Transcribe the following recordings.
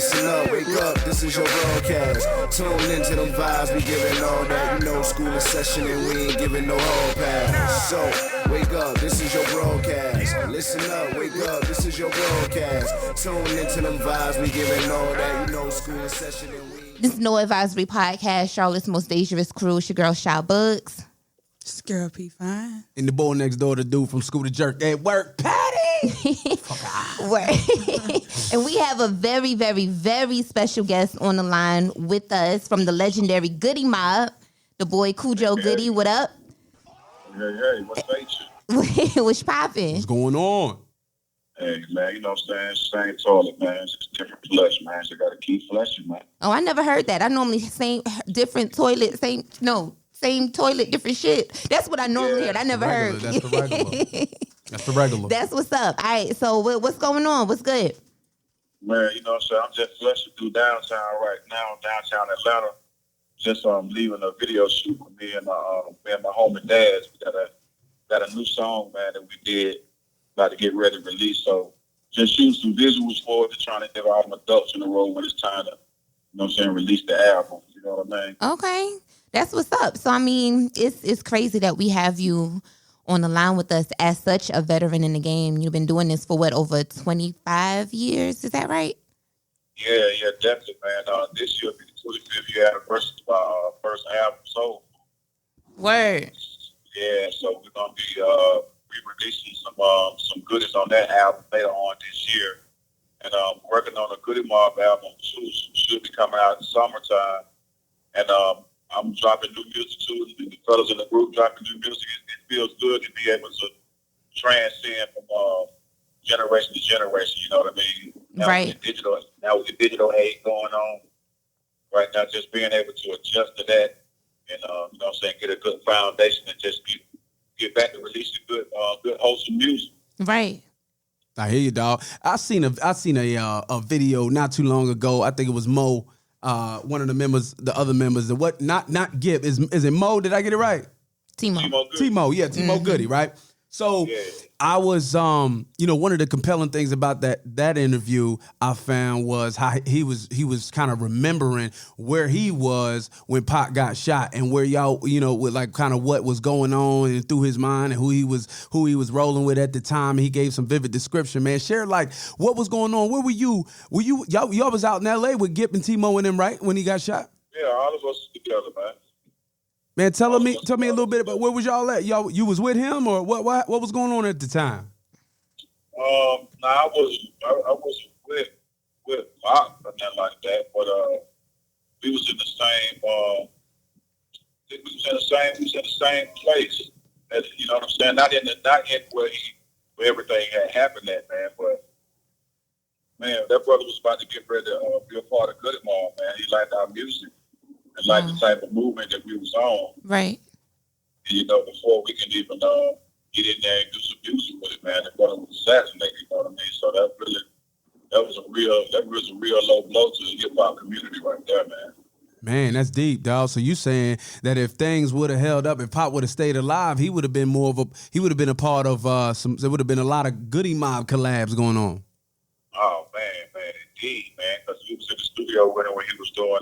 Listen up, wake up, this is your broadcast. Tune into them vibes, we giving all that. You know school in session and we ain't giving no hall pass. So, wake up, this is your broadcast. Listen up, wake up, this is your broadcast. Tune into them vibes, we giving all that. You know school in session and we ain't. This is No Advisory Podcast, Charlotte's most dangerous crew. It's your girl, Shy Bugs. It's girl P Fine. And the boy next door, the dude from School to Jerk at work, Patty. And we have a very, very, very special guest on the line with us from the legendary Goodie Mob, the boy Khujogoodie. What up? Hey, what's What's popping? What's going on? Hey, man, you know what I'm saying? Same toilet, man. It's just different flush, man. So gotta keep flushing, man. Oh, I never heard that. I normally different toilet, same toilet, different shit. That's what I normally heard. I never heard. That's the regular. That's the regular. That's what's up. All right, so what's going on? What's good? Man, you know what I'm saying? I'm just flushing through downtown right now, downtown Atlanta. Just leaving a video shoot with me and my home and dad's. We got a new song, man, that we did, about to get ready to release. So just shooting some visuals for it, just trying to get all them adults in the row when it's time to, you know what I'm saying, release the album. You know what I mean? Okay. That's what's up. So, I mean, it's crazy that we have you on the line with us as such a veteran in the game. You've been doing this for, over 25 years? Is that right? Yeah, definitely, man. This year will be the 25th year anniversary of our first album, So. Word. Yeah, so we're going to be re-releasing some goodies on that album later on this year. And working on a Goodie Mob album, too, should be coming out in summertime. And I'm dropping new music too. The fellas in the group dropping new music. It feels good to be able to transcend from generation to generation. You know what I mean? Right. With the digital age going on right now, just being able to adjust to that and you know what I'm saying, get a good foundation and just get back to releasing good wholesome music. Right. I hear you, dog. I seen a video not too long ago. I think it was Mo. One of the members, the other members, not Gib, is it Mo? Did I get it right? Timo Goodie, right? So I was, one of the compelling things about that interview I found was how he was kind of remembering where he was when Pac got shot and where y'all, with like kind of what was going on and through his mind and who he was rolling with at the time. He gave some vivid description, man. Share like what was going on. Where were you? Y'all was out in L.A. with Gip and Timo and him, right? When he got shot? Yeah, all of us together, man. Man, tell me a little bit about where was y'all at? You was with him or what was going on at the time? I was with Pac or nothing like that, but we was in the same we was in the same place. You know what I'm saying? Not in where everything had happened at, man, but man, that brother was about to get ready to be a part of Goodie Mob, man. He liked our music. And like the type of movement that we was on. Right. And, before we can even get in there and do some music with it, man, the brother was assassinated, you know what I mean? So that was a real low blow to the hip hop community right there, man. Man, that's deep, dog. So you saying that if things would have held up, if Pop would have stayed alive, he would have been a part of there would have been a lot of Goodie Mob collabs going on. Oh man, indeed, man, because he was in the studio with him when he was doing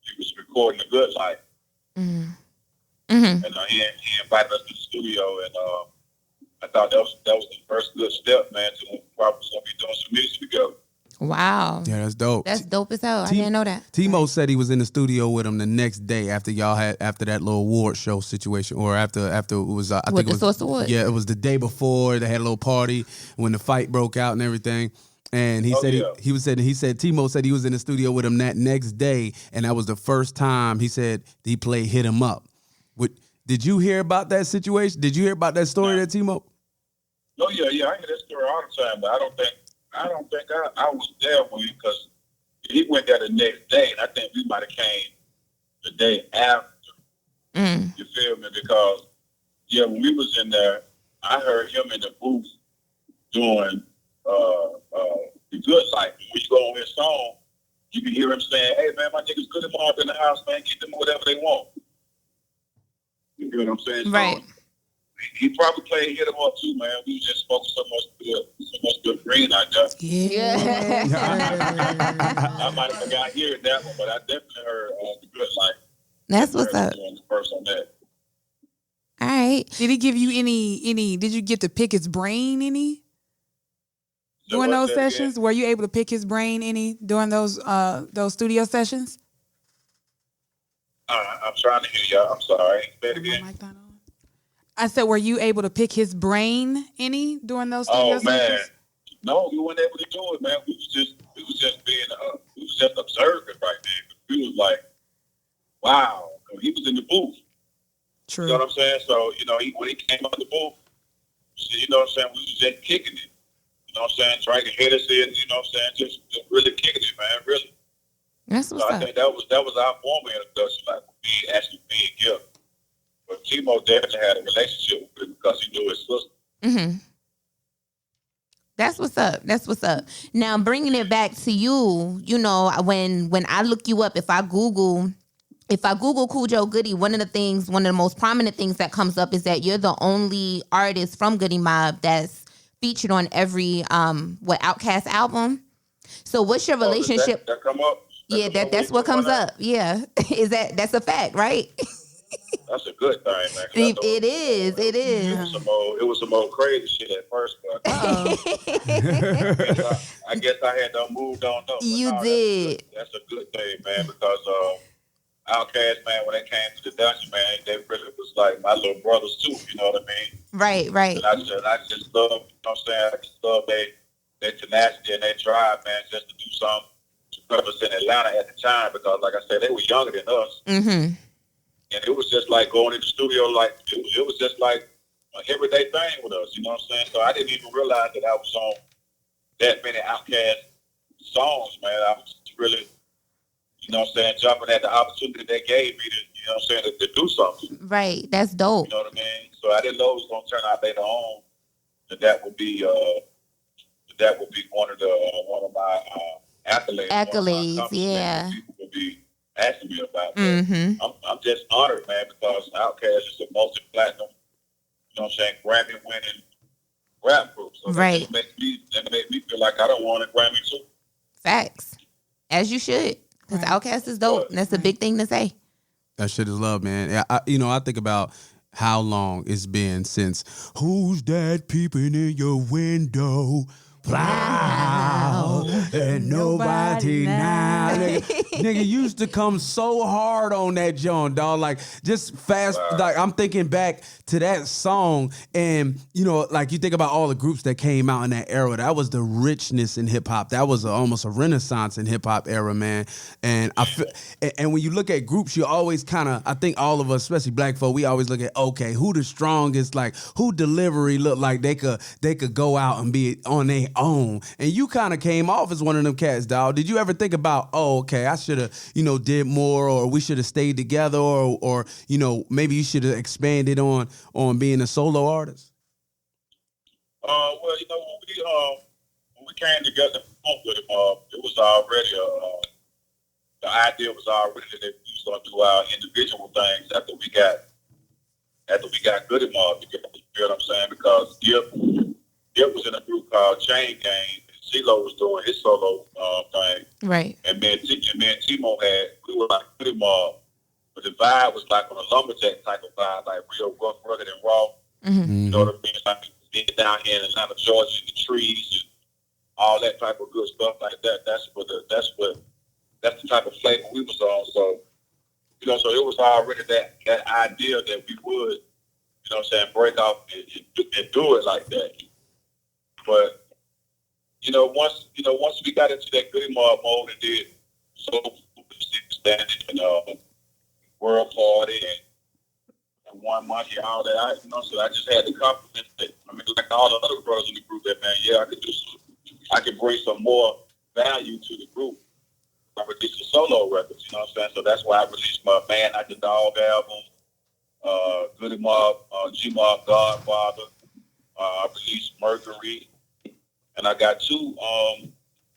he was recording The Good Life. Mm-hmm. Mm-hmm. And he invited us to the studio, and I thought that was the first good step, man, to probably be doing some music together. Wow. Yeah, that's dope. That's dope as hell. I didn't know that. Timo said he was in the studio with him the next day after that little award show situation, or after it was I think it was Source Award. Yeah, it was the day before they had a little party when the fight broke out and everything. And he said Timo said he was in the studio with him that next day, and that was the first time he said he played Hit 'Em Up. Did you hear about that situation? Did you hear about that story, that Timo? Oh yeah, I hear that story all the time, but I don't think I was there with him because he went there the next day, and I think we might have came the day after. Mm. You feel me? Because when we was in there, I heard him in the booth doing The Good Life. When you go on his song, you can hear him saying, "Hey man, my niggas Goodie Mob in the house, man. Get them whatever they want." You know what I'm saying? Right. So he probably played hit him up too, man. We was just smoking so much good green out there. Yeah. I might have forgot hearing that one, but I definitely heard the good like. That's what's up. First on that. All right. Did he give you any? Did you get to pick his brain any during those sessions? Were you able to pick his brain any during those studio sessions? I'm trying to hear y'all. I'm sorry. Say it again. I said, were you able to pick his brain any during those studio sessions? No, we weren't able to do it, man. We was just observing right there. We was like, wow. He was in the booth. True. You know what I'm saying? So, when he came out the booth, you know what I'm saying, we was just kicking it. You know what I'm saying? Trying to hit us in, you know what I'm saying? Just really kicking it, man, really. That's what's up. I think that was our former introduction, like being Gift. But Timo definitely had a relationship with him because he knew his sister. Mm-hmm. That's what's up. That's what's up. Now, bringing it back to you, when I look you up, if I Google Khujogoodie, one of the most prominent things that comes up is that you're the only artist from Goodie Mob that's featured on every Outkast album. So what's your relationship? That come up? That's what comes up. Yeah. That's a fact, right? That's a good thing, man. It is. It was some old crazy shit at first, but I guess I had to move on up. You did. That's a good thing, man, because Outkast, man, when they came to the dungeon, man, they really was like my little brothers too. You know what I mean? Right. And I just love, you know what I'm saying? I just love their tenacity and their drive, man, just to do something to represent Atlanta at the time, because, like I said, they were younger than us. Mm-hmm. And it was just like going in the studio, like it was just like an everyday thing with us, you know what I'm saying? So I didn't even realize that I was on that many Outkast songs, man. I was really, you know what I'm saying, jumping at the opportunity they gave me to, you know what I'm saying, to do something. Right, that's dope. You know what I mean? So I didn't know it was going to turn out later on that would be one of my accolades. Accolades, yeah. People would be asking me about that. Mm-hmm. I'm just honored, man, because Outkast is a multi-platinum, you know what I'm saying, Grammy-winning rap group. So right. that made me feel like I don't want a Grammy too. Facts. As you should. Because Outkast is dope. And that's a big thing to say. That shit is love, man. Yeah, I think about how long it's been since "Who's That Peeping in Your Window?" Wow, and nobody now. Nigga used to come so hard on that John, dog. Like, just fast. Like, I'm thinking back to that song, and like you think about all the groups that came out in that era. That was the richness in hip hop. That was almost a renaissance in hip hop era, man. And I feel, and when you look at groups, you always kind of, I think all of us, especially black folk, we always look at, okay, who the strongest, like who delivery look like they could go out and be on their own. And you kind of came off as one of them cats, dog. Did you ever think about, okay, I should have, did more, or we should have stayed together, or maybe you should have expanded on being a solo artist? Well, when we came together with him, it was already the idea was already that we was going to do our individual things after we got Goodie Mob together. You know what I'm saying? Because Gift was in a group called Chain Gang, and CeeLo was doing his solo thing. Right. And me and Timo we were like Goodie Mob, but the vibe was like on a lumberjack type of vibe, like real rough, rugged, and raw. Mm-hmm. You know what I mean? Like being down here in Atlanta, Georgia, in the trees and all that type of good stuff like that. That's the type of flavor we was on. So, so it was already that idea that we would, break off and do it like that. But, once we got into that Goodie Mob mode and did Soul Standing and World Party and One Money, all that, so I just had the confidence that, like all the other brothers in the group, that, man, I could bring some more value to the group. I released a solo records, you know what I'm saying? So that's why I released my Man Like the Dog album, Goodie Mob, G-Mob Godfather. I released Mercury. And I got 2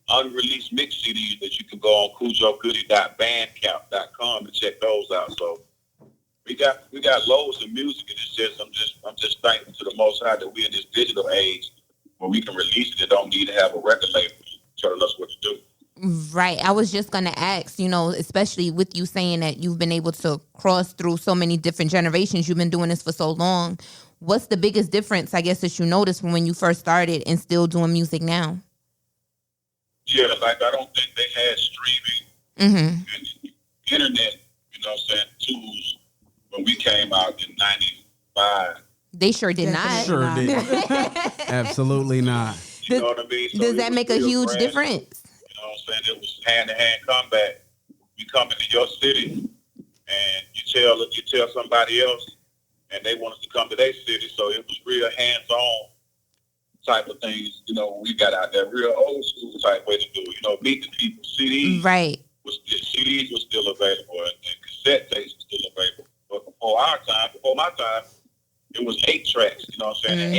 unreleased mix CDs that you can go on Kjujogoodie.bandcamp.com and check those out. So we got loads of music, and it's just I'm just thankful to the Most High that we're in this digital age where we can release it. It don't need to have a record label telling us what to do. Right. I was just going to ask, especially with you saying that you've been able to cross through so many different generations. You've been doing this for so long. What's the biggest difference, I guess, that you noticed from when you first started and still doing music now? Yeah, like I don't think they had streaming and internet, tools when we came out in 95. They sure did not. Sure did. Absolutely not. You know what I mean? So does that make a huge difference? You know what I'm saying? It was hand-to-hand combat. We come into your city, and you tell somebody else, and they want us to come to their city. So it was real hands-on type of things. We got out there, real old school type way to do it. Meet the people. CDs, right? CDs was still available, and cassette tapes was still available. But before my time, it was 8 tracks. You know what I'm saying? And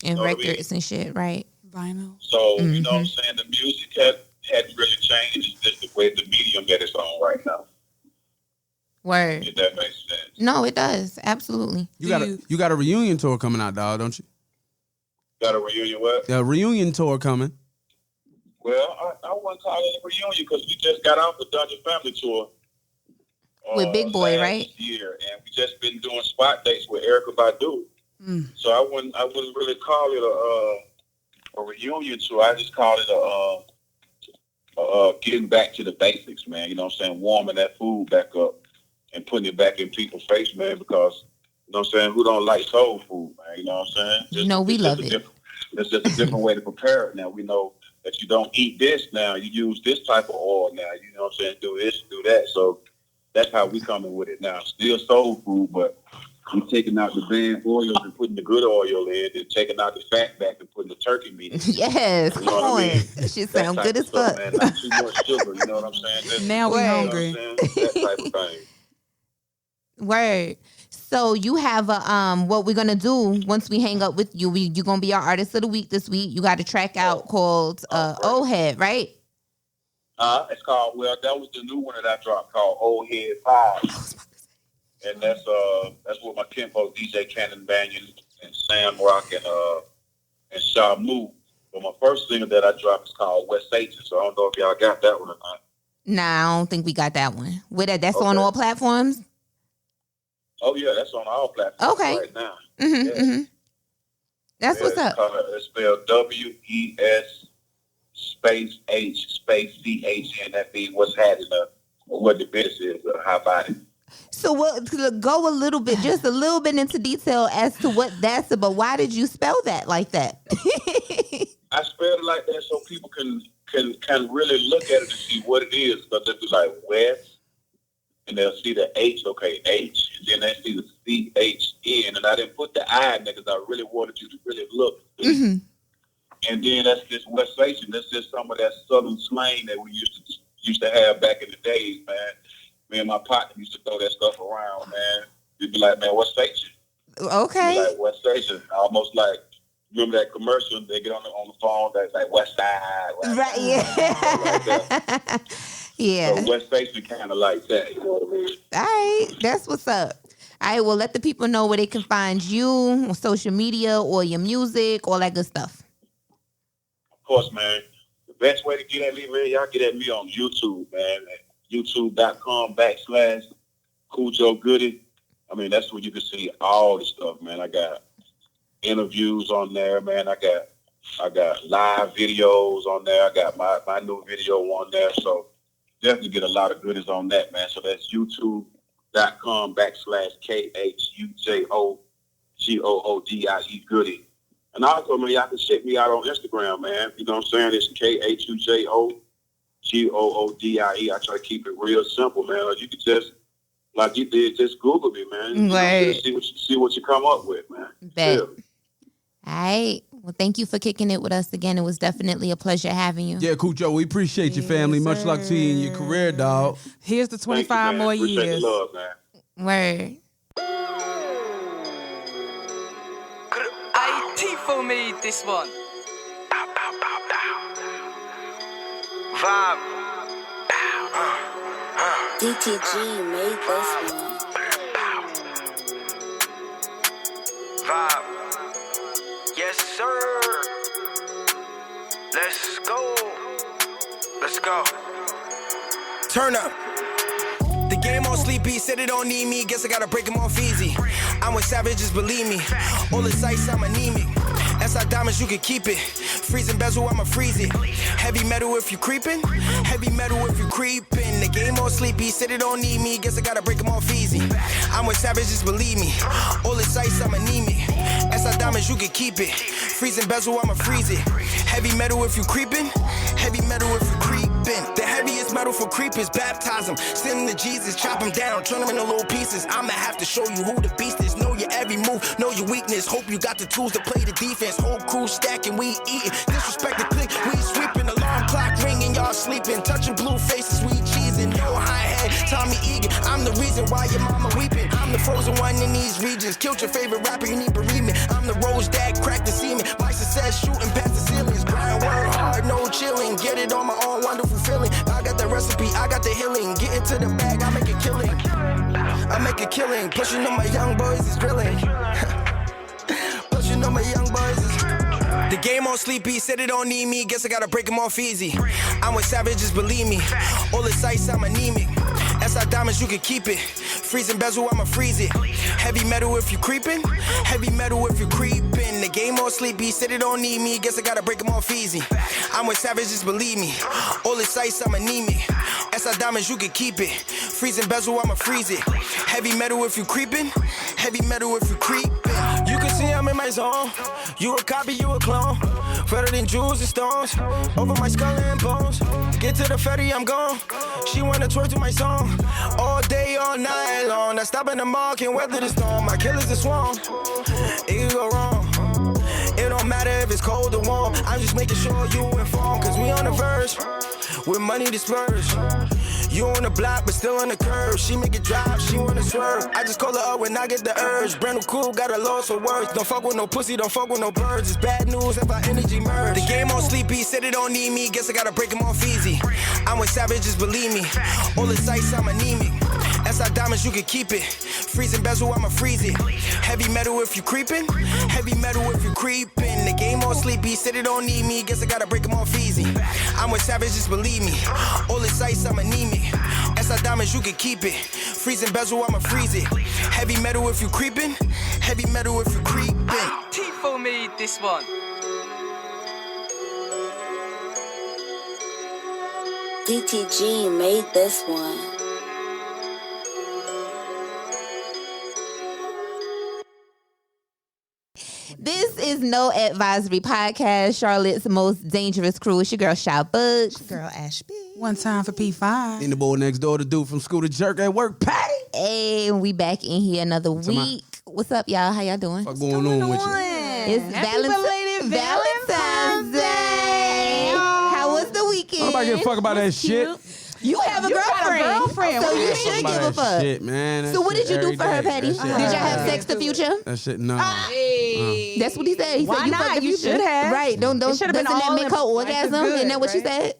8 and records and shit, right? Vinyl. So you know what I'm saying? The music hadn't really changed. It's just the way the medium that it's on right now. Word. If that makes sense. No, it does. Absolutely. You got a reunion tour coming out, dog, don't you? Got a reunion what? A reunion tour coming. Well, I wouldn't call it a reunion because we just got off the Dungeon Family Tour. With Big Boy, right? Year, and we just been doing spot dates with Erykah Badu. So I wouldn't really call it a reunion tour. I just call it getting back to the basics, man. You know what I'm saying? Warming that food back up and putting it back in people's face, man, because, you know what I'm saying, who don't like soul food, man? You know what I'm saying? We love it. It's just a different way to prepare it now. We know that you don't eat this now. You use this type of oil now. You know what I'm saying? Do this, do that. So that's how we coming with it now. Still soul food, but we're taking out the bad oils and putting the good oil in, and taking out the fat back and putting the turkey meat in. Yes, come on. That shit sound good as fuck. Man, not too much sugar, you know what I'm saying? Now we're hungry. That type of thing. Word. So you have what we're gonna do once we hang up with you. You're gonna be our artist of the week this week. You got a track out called Old Head, right? It's called, that was the new one that I dropped called Old Head 5. And that's with my kinfolk DJ Cannon Banyan and Sam Rock and Shaw Moo. But my first single that I dropped is called West Satan. So I don't know if y'all got that one or not. Nah, I don't think we got that one. That's on all platforms? Oh yeah, that's on all platforms right now. That's what's up. It's spelled WES space H space CHN. That means what's happening, what the business is, how about it. So we'll go just a little bit into detail as to what that's about. Why did you spell that like that? I spelled it like that so people can really look at it and see what it is. Because they'll be like West, and they'll see the H, okay, H, and then they see the CHN. And I didn't put the I in there because I really wanted you to really look. And then that's just West Station. That's just some of that southern slang that we used to have back in the days, man. Me and my partner used to throw that stuff around, man. You'd be like, man, what station? Okay. You'd be like, what station? Almost like, remember that commercial? They get on the phone, that's like West Side. Right, yeah. Like yeah. So West Station kind of like that, you know what I mean? All right, that's what's up. All right, well, let the people know where they can find you on social media or your music, all that good stuff. Of course, man. The best way to get at me, man, y'all get at me on YouTube, man. YouTube.com/Khujogoodie. I mean, that's where you can see all the stuff, man. I got interviews on there, man. I got live videos on there. I got my new video on there. So definitely get a lot of goodies on that, man. So that's YouTube.com/KHUJOGOODIE Goodie. And also, man, y'all can check me out on Instagram, man. You know what I'm saying? It's KHUJOGOODIE. I try to keep it real simple, man. Or you could just, like you did, just Google me, man. Right. See what you come up with, man. Bet. Yeah. All right. Well, thank you for kicking it with us again. It was definitely a pleasure having you. Yeah, Khujo, we appreciate you, family. Much luck to you in your career, dog. Here's the 25 more years. Appreciate the love, man. Word. Tifo made this one. Vibe. DTG made this one. Vibe. Yes, sir. Let's go. Let's go. Turn up. The game on sleepy, said it don't need me, guess I gotta break them off easy. I'm with savages, believe me. All the sights, I'm anemic. SI diamonds, you can keep it. Freezing bezel, I'ma freeze it. Heavy metal if you creepin'. Heavy metal if you creepin'. The game on sleepy, said it don't need me, guess I gotta break them off easy. I'm with savages, believe me. All the sights, I'm anemic. SI diamonds, you can keep it. Freezing bezel, I'ma freeze it. Heavy metal if you creepin'. Heavy metal if you creepin'. The heaviest metal for creepers, baptize them. Send them to Jesus, chop them down, turn them into little pieces. I'ma have to show you who the beast is. Know your every move, know your weakness. Hope you got the tools to play the defense. Whole crew stacking, we eating. Disrespect the click, we sweeping. Alarm clock ringing, y'all sleeping. Touching blue faces, we cheesing. No hi-hat, Tommy Egan. I'm the reason why your mama weeping. I'm the frozen one in these regions. Killed your favorite rapper, you need bereavement. I'm the rose that cracked the semen. My success shooting past the ceilings. Grind, work hard, no chilling. Get it on my own wonderful feeling. I got the recipe, I got the healing. Get into the bag, I make a killing. I make a killing. Pushing on my young boys is drilling. Pushing on my young boys is. The game on sleepy, said it don't need me, guess I gotta break them off easy. I'm with savages, believe me. All the sights, I'm anemic. SI diamonds, you can keep it. Freezing bezel, I'ma freeze it. Heavy metal if you creepin'. Heavy metal if you creepin'. The game on sleepy, said it don't need me, guess I gotta break them off easy. I'm with savages, believe me. All the sights, I'm anemic. SI diamonds, you can keep it. Freezing bezel, I'ma freeze it. Heavy metal if you creepin'. Heavy metal if you creepin'. You can see I'm in my zone. You a copy, you a clone. Better than jewels and stones. Over my skull and bones. Get to the ferry, I'm gone. She wanna twerk to my song. All day, all night long. I stop in the mall, can't weather the storm. My killer's a swarm. It could go wrong. It don't matter if it's cold or warm. I'm just making sure you informed. Cause we on the verge. With money dispersed. You on the block, but still on the curve. She make it drive, she wanna swerve. I just call her up when I get the urge. Brand new cool, got a loss for words. Don't fuck with no pussy, don't fuck with no birds. It's bad news if our energy merge. The game on sleepy, said it don't need me. Guess I gotta break them off easy. I'm with savages, believe me. All the sights, I'm anemic. SI diamonds, you can keep it. Freezing bezel, I'ma freeze it. Heavy metal if you creepin'. Heavy metal if you creepin'. The game on sleepy, said it don't need me. Guess I gotta break them off easy. I'm with savages, believe me. All the sights, I'm anemic. SI diamonds, you can keep it. Freezing bezel, I'ma freeze it. Heavy metal if you creepin'. Heavy metal if you creepin'. Tifo made this one. DTG made this one. This is No Advisory Podcast, Charlotte's most dangerous crew. It's your girl, Shy Bugs. Girl, Ashby. One time for P5. And the boy next door, the dude from school to jerk at work, Patty. Hey, we back in here another week. What's up, y'all? How y'all doing? What's going on with you? It's Valentine's Day. How was the weekend? Nobody give a fuck about that shit. You have a girlfriend. So you should give a fuck. Shit, man. So what did you do for her, Patty? Did y'all have sex the future? That shit, no. That's what he said. He said you fuck the You future. should have. Right. Don't doesn't that make her orgasm? Isn't that what she said?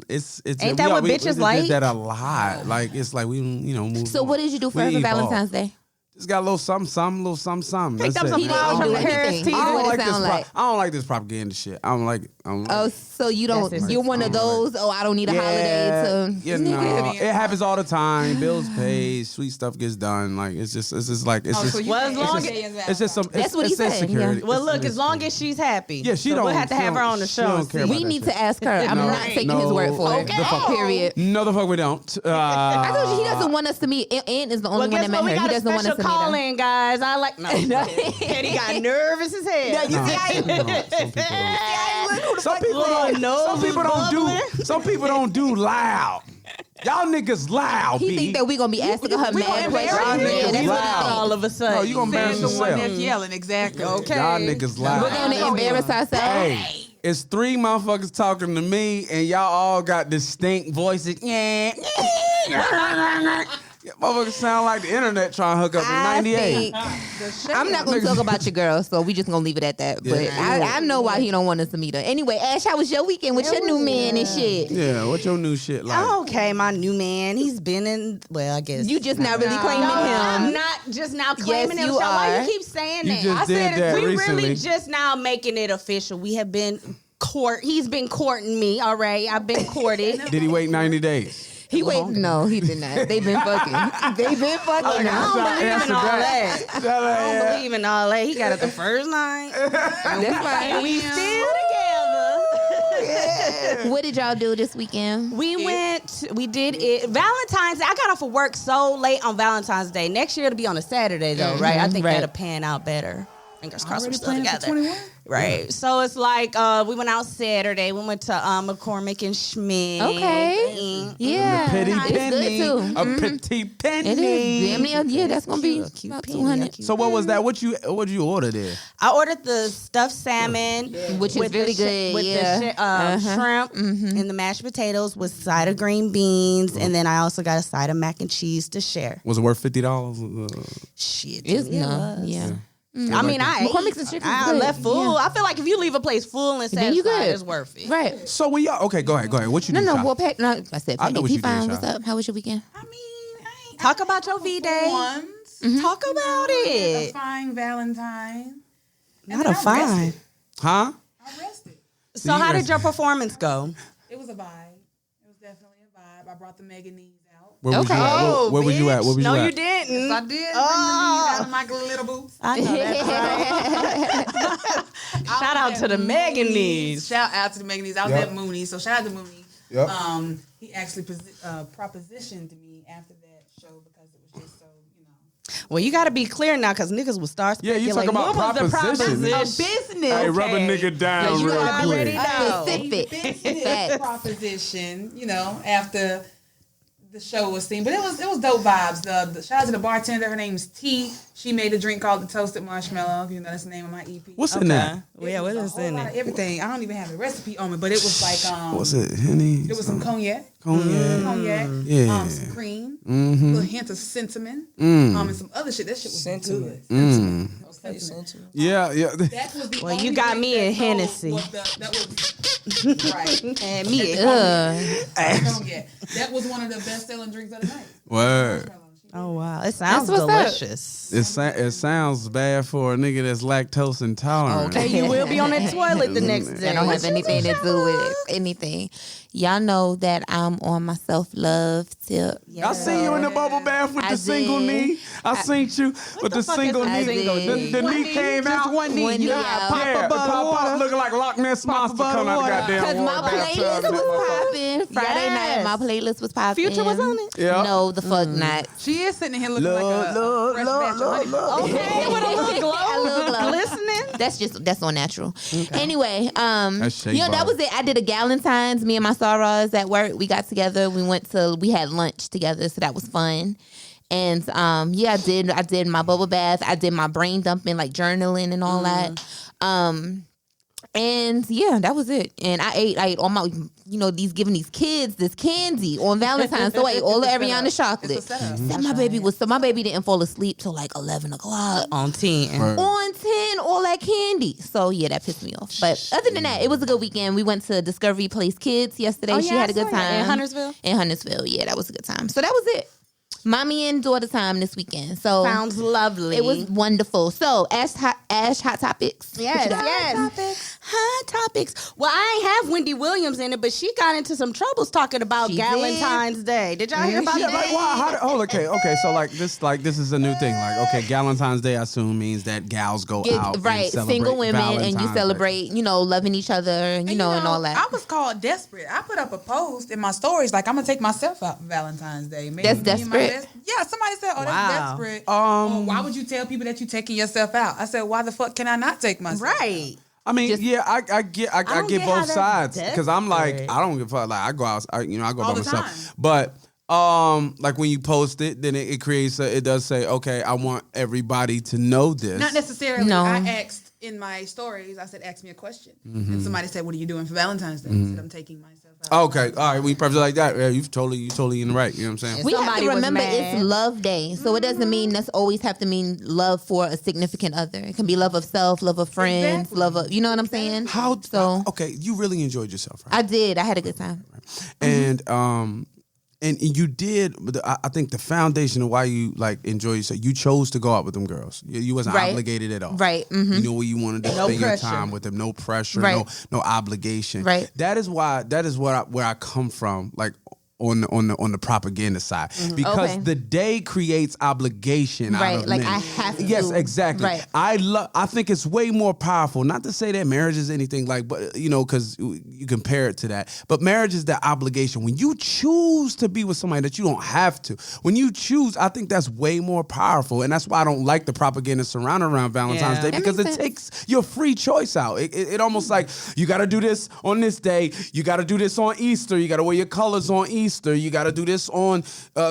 It's Ain't that what bitches like? We did that a lot. Like it's like we move. So what did you do for her for Valentine's Day? Just got a little something, little something. Picked up That's some it. flowers from the Harris anything. Teeter. I don't like this. sound like. I don't like this propaganda shit. I don't like. Oh, so you don't? That's it. You're one of those. Oh, I don't need a holiday to. You know, it happens all the time. Bills paid, sweet stuff gets done. Like it's just like it's just. Well, as long as It's just some. That's what he said, Security. yeah. well, look, as long as she's happy. Yeah, she so don't. we'll have to she have her don't- on the she show. don't and care see. about We that need shit. to ask her. I'm not taking his word for it. The fuck. Period. No, the fuck we don't. I told you he doesn't want us to meet. Ant is the only Well, one guess that what? met We her. got He a doesn't want us special to meet call her. in, guys. I like. No, Petty got nervous as hell. Some people don't do loud. Y'all niggas loud. He B. think that we gonna be asking her mad questions. Y'all Yeah, niggas that's what loud. he all of a sudden. No, you gonna embarrass The one yourself. that's yelling, exactly. Okay. Y'all niggas loud. We're gonna embarrass ourselves. Hey, it's 3 motherfuckers talking to me, and y'all all got distinct voices. Yeah. Motherfuckers sound like the internet trying to hook up in 98. I'm not going to talk about your girl, so we just going to leave it at that. But I know why he don't want us to meet her. Anyway, Ash, how was your weekend with your new man and shit? Yeah, what's your new shit like? Okay, my new man. He's been in. Well, I guess you just not really claiming him. I'm not just now claiming him. You So are. why you keep saying You that? just I did said that we recently. really just now making it official. We have been He's been courting me. All right, I've been courted. Did he wait 90 days? He wait. No, he did not. They've been fucking. They've been fucking. I don't believe in all that. I don't Yeah. believe in all that. He got it the first night. That's fine. We still together. What did y'all do this weekend? We did it. Valentine's Day. I got off of work so late on Valentine's Day. Next year it'll be on a Saturday though, right? I think that'll pan out better. Fingers crossed we're still together. Right. So it's like we went out Saturday. We went to McCormick and Schmidt. Okay. Yeah. A pretty It's penny. good too. A pretty penny. It is. Damn near, yeah, that's gonna be about 200. So what was that? What you order there? I ordered the stuffed salmon, Which is with really the good. with Yeah. the shrimp and the mashed potatoes with side of green beans, and then I also got a side of mac and cheese to share. Was it worth $50? Shit, It's to me, it no. was. Yeah. I mean, McCormick's and chicken is I good. left full. Yeah. I feel like if you leave a place full and Then you satisfied, good. it's worth it. Right. So when y'all go ahead. What you do? No, Sha? well, Pat, no, I said, I know Pat, what he you did, fine. Sha. What's up? How was your weekend? I mean, I ain't Talk about your V-Day. Talk about A it. fine Valentine. Not a fine. Huh? I rested. So how did your performance go? It was a vibe. It was definitely a vibe. I brought the mega knees out. Where was you Okay. at? Where was you at? Where was you No, at? you didn't. I did bring the knees out of my glitter boots. I know that. Shout out to the Megan knees. Shout out to the Megan knees. I was at Mooney, so shout out to Mooney. Yep. He actually propositioned me after that show because it was just so, you know. Well, you got to be clear now because niggas will start Yeah, you speculating. talk about What was the proposition. proposition? Business. Hey, rub a nigga down you real already quick. know. Specific. Business Facts. proposition, you know, after the show was seen. But it was dope vibes. The shout out to the bartender. Her name's T. She made a drink called the Toasted Marshmallow. You know, that's the name of my EP. What's in that? Yeah, what is in it? Everything. I don't even have the recipe on it, but it was like What's it? Henny? There was some cognac. Cognac. Cognac. Yeah. Some cream. Mm-hmm. A little hint of cinnamon. And some other shit. That shit was good. Mm. Cinnamon. Yeah. That was the Well, only you got drink me that in sold Hennessy. that was right. And me. Cognac. That was one of the best selling drinks of the night. Word. Oh, wow. It sounds what's up. delicious. It sounds bad for a nigga that's lactose intolerant. Okay, you will be on that toilet the next day. That don't have anything to do with anything. Y'all know that I'm on my self-love tip. I seen you in the bubble bath with I the single did. knee. I seen you with the fuck single is knee. a single knee? The knee came out. one knee. One knee out. Yeah, pop looking like Loch Ness monster coming out of the goddamn Because my water playlist bathtub. was popping. Friday Yes. night, my playlist was popping. Future was on it? Yeah. No, the fuck not. She is sitting here looking like a fresh batch of honey. Okay, with a little glow. A little glow. Glistening. That's all natural. Anyway, That's shea that butter. was it. I did a Galentine's. Me and my sorors at work. We got together. We had lunch together, so that was fun. And I did my bubble bath. I did my brain dumping, like journaling and all that. And yeah, that was it. And I ate all my, giving these kids this candy on Valentine's. So I ate all the Ariana chocolate. My baby didn't fall asleep till like 11 o'clock. On 10. On 10, all that candy. So yeah, that pissed me off. But other than that, it was a good weekend. We went to Discovery Place Kids yesterday. She had a good time. In Huntersville? In Huntersville, yeah, that was a good time. So that was it. Mommy and daughter time this weekend. So Sounds lovely. it was wonderful. So Ash Hot Topics. Yes. Hot topics. Well, I ain't have Wendy Williams in it, but she got into some troubles talking about She Galentine's Day. Did y'all hear about Yeah, that? like wow. Okay. So this is a new thing. Like, okay, Galentine's Day I assume means that gals go out, and celebrate single women, and you Valentine's celebrate, loving each other, and and all that. I was called desperate. I put up a post in my stories like I'm gonna take myself out for Valentine's Day. Maybe That's me and my desperate. Yeah, somebody said, "Oh, that's Wow. desperate." Or, why would you tell people that you're taking yourself out? I said, "Why the fuck can I not take myself?" Right. I mean, Just- yeah, I get don't get how both that's sides because I'm like, desperate. I don't give a fuck. Like, I go out, I go All by the myself. time. But like when you post it, then it creates it does say, okay, I want everybody to know this. Not necessarily. No. I asked in my stories. I said, "Ask me a question," and somebody said, "What are you doing for Valentine's Day?" I said, "I'm taking myself Okay, all right. When you preface it like that, yeah, you totally in the right. You know what I'm saying? We have Somebody to was remember mad. it's Love Day, so it doesn't mean that's always have to mean love for a significant other. It can be love of self, love of friends, love of, you know what I'm saying? Okay, you really enjoyed yourself, right? I did. I had a good time. And you did, but I think the foundation of why you like enjoy yourself, you chose to go out with them girls. You wasn't Right. obligated at all. Right. Mm-hmm. You know where you wanted to No spend your pressure. time with them. No pressure. Right. No obligation. Right. That is where I come from. Like. On the propaganda side, because Okay. the day creates obligation. Right, out of like men. I have to. Yes, exactly. Right. I think it's way more powerful. Not to say that marriage is anything like, but because you compare it to that. But marriage is that obligation. When you choose to be with somebody that you don't have to, when you choose, I think that's way more powerful, and that's why I don't like the propaganda surrounding around Valentine's Yeah. Day, because it makes takes your free choice out. It almost like you got to do this on this day. You got to do this on Easter. You got to wear your colors on Easter. You got to do this on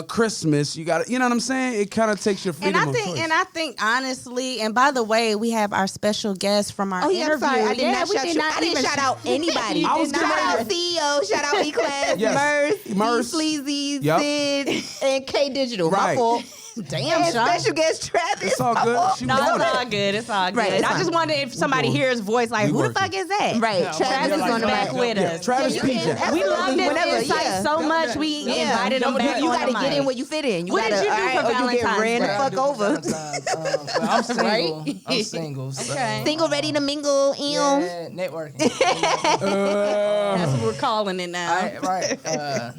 Christmas. You got to, you know what I'm saying? It kind of takes your freedom of choice. I think honestly, and by the way, we have our special guest from our interview. I'm sorry. I did Yeah, not we shout did you. not I didn't even shout out anybody. I was Shout getting out ready CEO. Shout out E-Class, Yes. Merce, Sleazy, Yep. Sid, and K Digital. Right. My fault. Damn, And Sean. special guest Travis. It's all good. She No, was on it's it. all good. It's all good. Right, it's I fine. just wondered if somebody doing- hears his voice, like, we who working. the fuck is that? Right. No, Travis is on the back back with us. Travis you PJ. can- We love this Whenever, insight yeah. so much. We invited him back. You on got to the get in mic. where you fit in. You What did gotta, you do all right, for or you get Valentine's ran the Day? fuck over. I'm single. Right? I'm single. So. Okay. Single, ready to mingle. Yeah, networking. That's what we're calling it now. Right.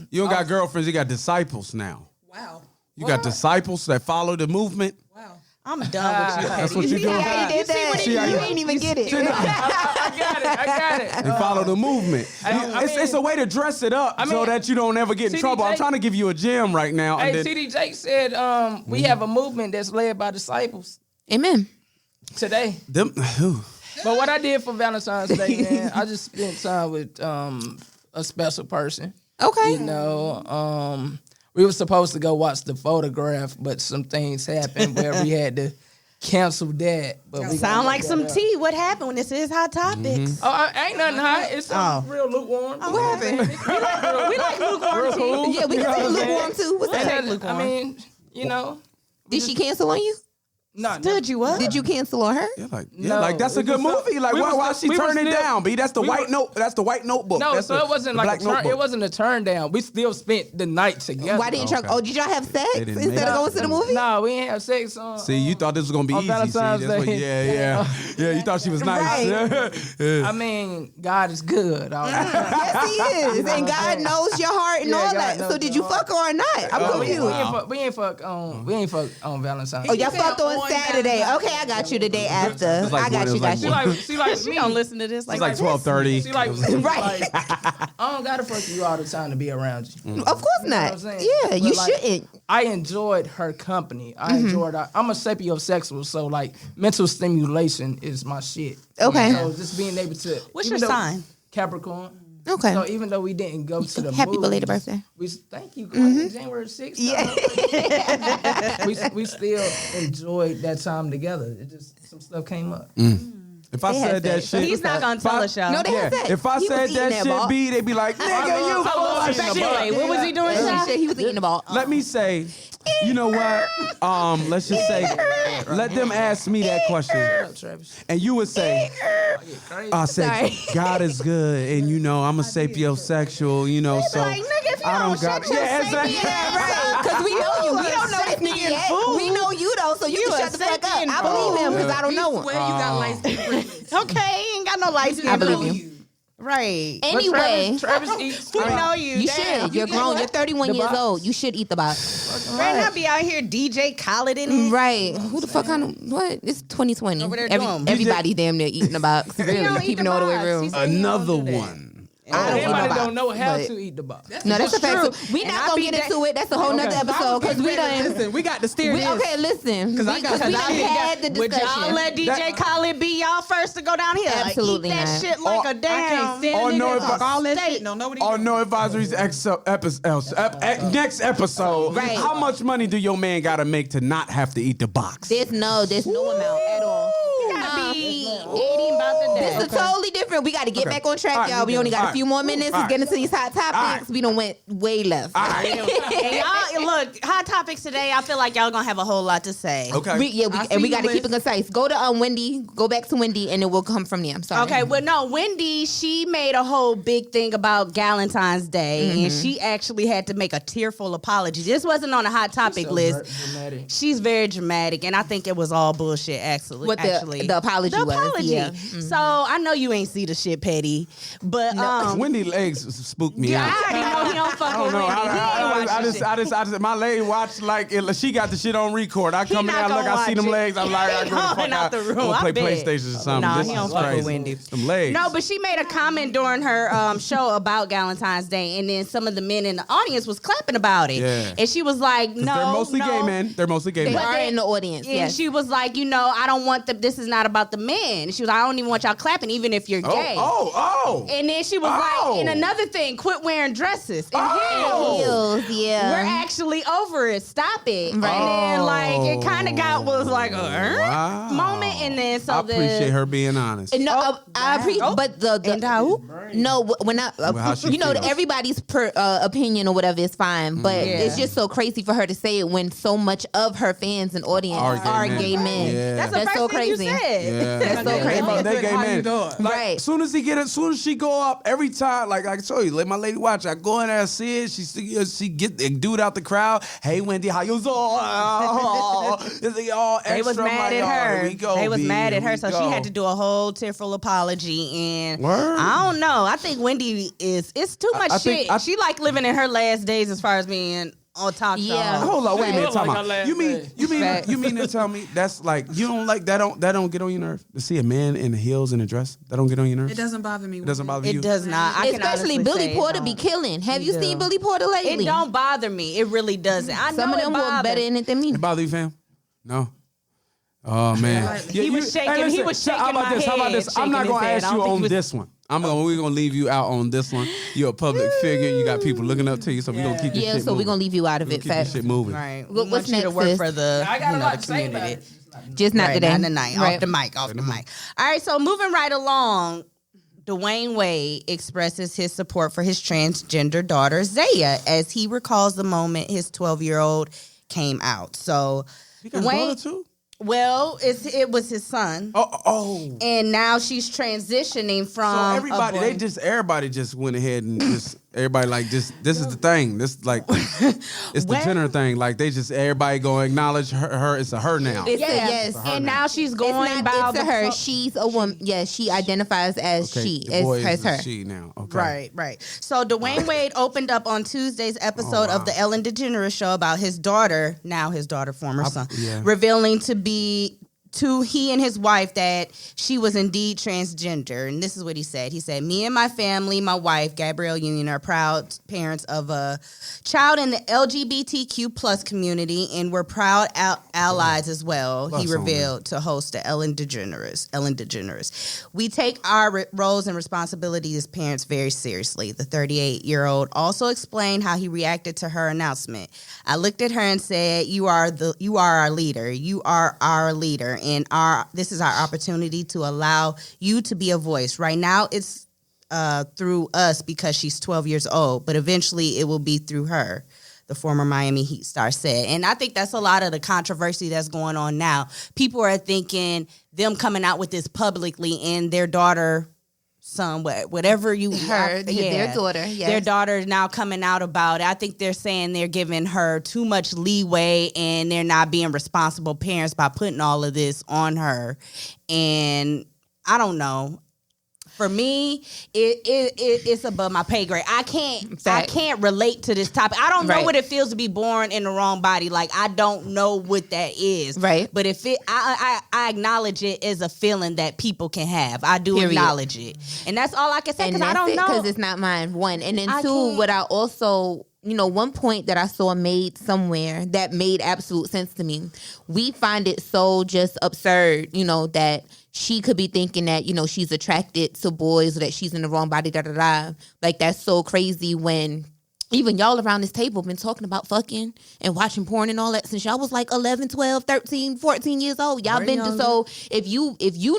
You don't got girlfriends, you got disciples now. Wow. You got disciples that follow the movement. Wow. I'm done with you. That's what you See doing. how you did that? See how You you- ain't even get it. I got it. They follow the movement. I It's a way to dress it up so that you don't ever get in CDJ trouble. I'm trying to give you a gem right now. Hey, and then, CDJ said we have a movement that's led by disciples Amen. today. But what I did for Valentine's Day, man, I just spent time with a special person. Okay. You know, we were supposed to go watch the photograph, but some things happened where we had to cancel that. But we Sound like some tea. What happened when this is Hot Topics? Oh, ain't nothing hot. It's real lukewarm. What happened? We like lukewarm tea. Yeah, we can take lukewarm too. What's Ain't that? nothing- I mean, you know. Did she cancel on you? No, Stood you up? Did you cancel on her? like that's a good movie. Like why she turning down? B, that's the white note. That's the white notebook. No, That's so the- it wasn't the like black a turn. notebook. It wasn't a turn down. We still spent the night together. Why didn't y'all? Oh, did y'all have sex They didn't instead make of going to the movie? No, we didn't have sex on. See, you thought this was gonna be on easy. See, Valentine's that's what, Day. yeah. You thought she was nice. Yeah. I mean, God is good. All right. Yes, he is, and God knows your heart and Yeah, all God that. knows So did your you heart. fuck her or not? I'm confused. We ain't fuck on Valentine's. Oh, y'all fucked on Saturday. Okay, I got you the day after. It's like I got what, you. it was Got you. See, like She me. don't listen to this. It's like 12:30. See, like, Right. I don't gotta fuck you all the time to be around you. Of course You know what not. I'm saying? Yeah, But, you like, shouldn't. I enjoyed her company. I enjoyed her. I'm a sapiosexual, so like mental stimulation is my shit. Okay. So just being able to. What's even your though- sign? Capricorn. Okay. So even though we didn't go to the Happy movies, belated birthday. Thank you. January 6th. Yeah. we still enjoyed that time together. It just some stuff came up. If I They had said that sex. shit, He's not gonna tell us, y'all. No, they had sex. if I He was said eating that that shit, ball. B, they'd be like, nigga, you. Speculate. What was he doing, He Sean? said he was eating the ball. Let me say, you know what? Let's just say, let them ask me that question, Travis. and you would say, I said, Sorry. God is good, and you know, I'm a sapiosexual, you know, so Like, nigga, if you I don't don't got shut your exactly. sapient Right, because we know you. We don't know this nigga yet. fool. We know you though, so you You can a shut the fuck up. sapient I believe him because I don't know him. Swear you got light skin privilege. Okay, he ain't got no light skin. I believe privilege. you. Right. Anyway, Travis eats. We know you. you Damn. should. You're grown. You're 31 The years box. old. You should eat the box. Right now, be out here DJ Khaled in it. Right. Who the fuck kind of what? It's 2020. Over there doing. Everybody damn near eating the box. Really, don't eat keeping it the all the way box. real. He said he Another don't do that. one. I don't eat Everybody no don't know box, how but- to eat the box. No, that's a fact. true. So we And not I gonna be get that- into it. That's a whole nother episode because we done. Listen, we got to steer this. Okay, listen. Because I got- we done I be had the Would y'all discussion. let DJ Khaled be y'all first to go down here? Absolutely like, eat that not. shit like a damn. Or no all that steak. shit. No, nobody. Or no advisories next episode. Right. How much money do your man gotta make to not have to eat the box? There's no amount at all. be eating about the day. This is totally different. We got to get back on track, y'all. We only got a few more minutes. Let's get into these hot topics. We done went way left. And y'all, look, hot topics today. I feel like y'all gonna have a whole lot to say. Okay. We got to keep it concise. Go to Wendy. Go back to Wendy, and it will come from there. I'm sorry. Okay, well, no, Wendy, she made a whole big thing about Valentine's Day, and she actually had to make a tearful apology. This wasn't on a hot topic list. She's very dramatic, and I think it was all bullshit. Actually, What the apology was? Yeah. So I know you ain't see the shit, Petty, but Wendy legs spooked me out. I already know he don't fuck with Wendy. I just, my lady watched like she got the shit on record. I come in there, look, I see them legs. I'm like, I go the fuck out. The room. I'm gonna play PlayStation or something. No, This he don't is fuck with crazy. Wendy. Them legs. No, but she made a comment during her show about Valentine's Day, and then some of the men in the audience was clapping about it. Yeah. And she was like, "No, they're mostly gay men. They're mostly gay They men. are in the audience. And Yes. she was like, I don't want this is not about the men. And she was like, I don't even want y'all clapping, even if you're gay. Oh. And then she was like, and another thing, quit wearing dresses and Heels, yeah. We're actually over it. Stop it. And then it kind of was like a moment. And then I appreciate her being honest. No, I appreciate, but when everybody's opinion or whatever is fine, but it's just so crazy for her to say it when so much of her fans and audience are gay men. Yeah. That's the That's first so thing crazy. you said. Yeah. That's so crazy. They gay men. Right. As soon as she go up, every time, like I told you, let my lady watch. I go in there and see it. She get the dude out the crowd. Hey Wendy, how you doing? They was mad at her. They was mad at her, so she had to do a whole tearful apology. And I don't know. I think Wendy it's too much shit. She like living in her last days as far as being on talk show. Yeah. Hold on, wait a minute. Like Time her out. last You day. mean to tell me that's like you don't like that don't get on your nerve to see a man in the heels and a dress? That don't get on your nerves? It doesn't bother me. It doesn't bother you? It does not. I can Especially honestly Billy say it Porter don't. be killing. Have you seen Billy Porter lately? It don't bother me. It really doesn't. I Some know of them it look bothers. better in it than me. It bother you, fam? No. Oh man, He was shaking. He was shaking How about my this? How about head, this? I'm shaking not his gonna head. ask I don't you think on he was- this one. We're gonna leave you out on this one. You're a public figure. You got people looking up to you, so we're gonna keep this Yeah, shit so moving. we're gonna leave you out of We're it. gonna keep this shit moving. Right. What's What's next, to work sis? for the, I got a lot the to say about community. it. Just not Right, today. not tonight. Right. Off the mic. All right, so moving right along, Dwayne Wade expresses his support for his transgender daughter Zaya as he recalls the moment his 12-year-old came out. So You got a daughter too? Well, it was his son. Oh. And now she's transitioning from So everybody, a boy- everybody just went ahead and just everybody like this is the thing. This like it's the gender thing. Like everybody gonna acknowledge her. It's a her now. It's a yes. And now she's going It's about not it's a her. She's a woman. Yes, she identifies as she. The boy As is her. she now. Okay. Right. So Dwayne Wade opened up on Tuesday's episode of the Ellen DeGeneres show about his daughter, former son, revealing to he and his wife that she was indeed transgender. And this is what he said. He said, "Me and my family, my wife, Gabrielle Union, are proud parents of a child in the LGBTQ plus community, and we're proud allies as well," he revealed to host the Ellen DeGeneres. "We take our roles and responsibilities as parents very seriously." The 38-year-old also explained how he reacted to her announcement. "I looked at her and said, you are our leader. You are our leader. And this is our opportunity to allow you to be a voice. Right now, it's through us because she's 12 years old, but eventually it will be through her," the former Miami Heat star said. And I think that's a lot of the controversy that's going on now. People are thinking them coming out with this publicly and their daughter, son, whatever you Her, their daughter, yes. Their daughter is now coming out about it. I think they're saying they're giving her too much leeway and they're not being responsible parents by putting all of this on her. And I don't know. For me, it's above my pay grade. I can't relate to this topic. I don't know what it feels to be born in the wrong body. Like, I don't know what that is. Right. But if I acknowledge it as a feeling that people can have. I do acknowledge it, and that's all I can say because I don't know. Because it's not mine. One, and then I two. can't. What I also. One point that I saw made somewhere that made absolute sense to me. We find it so just absurd, that she could be thinking that, she's attracted to boys or that she's in the wrong body, Like, that's so crazy when even y'all around this table been talking about fucking and watching porn and all that since y'all was like 11, 12, 13, 14 years old. Y'all been to, so if you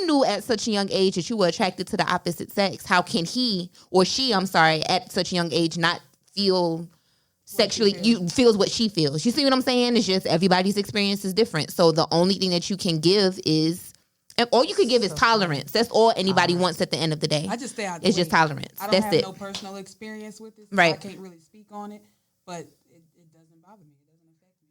knew at such a young age that you were attracted to the opposite sex, how can he or she, I'm sorry, at such a young age not feel sexually, feels what she feels. You see what I'm saying? It's just everybody's experience is different. So the only thing that you can give is, and all you can give is tolerance. That's all anybody wants at the end of the day. I just stay out. It's just tolerance. I don't That's have it. no personal experience with it, so right? I can't really speak on it, but it doesn't bother me. It doesn't affect me.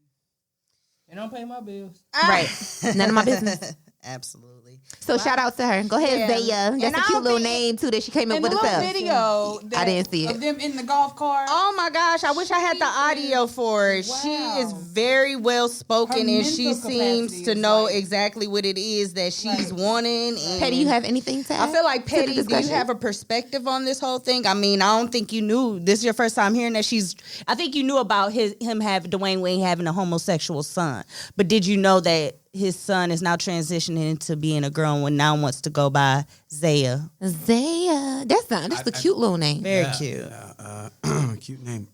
It don't pay my bills. Right. None of my business. Absolutely. So shout out to her. Go ahead, Zaya. That's a cute little name too that she came up with herself. Video I didn't see it. Of them in the golf cart. Oh my gosh, I wish I had the audio for it. Wow. She is very well spoken and she seems to know exactly what it is that she's wanting. And Petty, you have anything to add? I feel like Petty, do you have a perspective on this whole thing? I mean, I don't think you knew. This is your first time hearing that I think you knew about Dwayne Wade having a homosexual son. But did you know that his son is now transitioning into being a girl and now wants to go by Zaya? Zaya. That's a cute little name. Very cute. Cute name.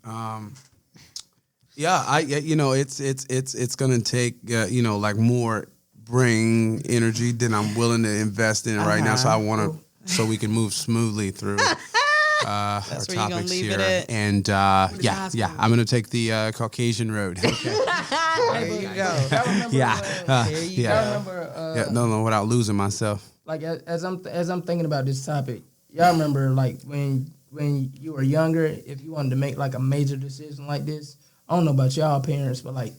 It's gonna take like more brain energy than I'm willing to invest in right now. So we can move smoothly through our topics here. And I'm gonna take the Caucasian road. Okay. There you go. No, without losing myself. Like as I'm thinking about this topic, y'all remember like when you were younger, if you wanted to make like a major decision like this, I don't know about y'all parents, but like